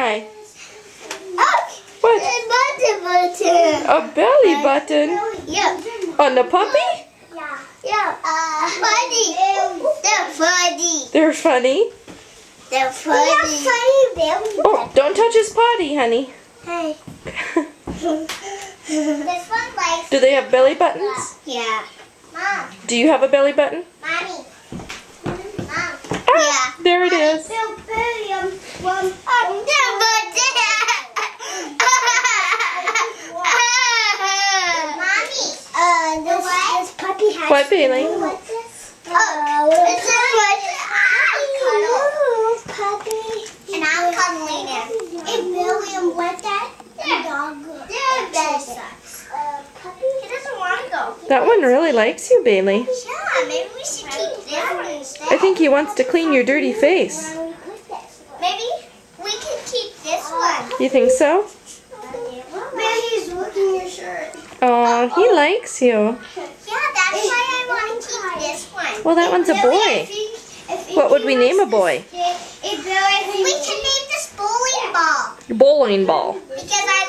Hi. Oh, What? button. A belly button? Yeah. On the puppy? Yeah. Funny. They're funny. They're funny. They're funny. They're funny belly Oh, button. don't touch his potty, honey. Hey. This one likes. Do they have belly buttons? Yeah. Mom. Do you have a belly button? Mommy. Mom. Ah, there it is. This puppy has. What, Bailey? What's this? It's a puppy. And I'm cuddling him. Hey, William, what that? Dog. That sucks. Puppy? He doesn't want to go. That one really likes you, Bailey. Yeah, maybe we should keep this one instead. I think he wants to clean your dirty face. Maybe we can keep this one. You think so? Maybe he's looking your shirt. Oh, he likes you. Yeah, that's why I want to keep this one. Well, that one's a boy. What would we name a boy? We can name this bowling ball. Bowling ball. Because I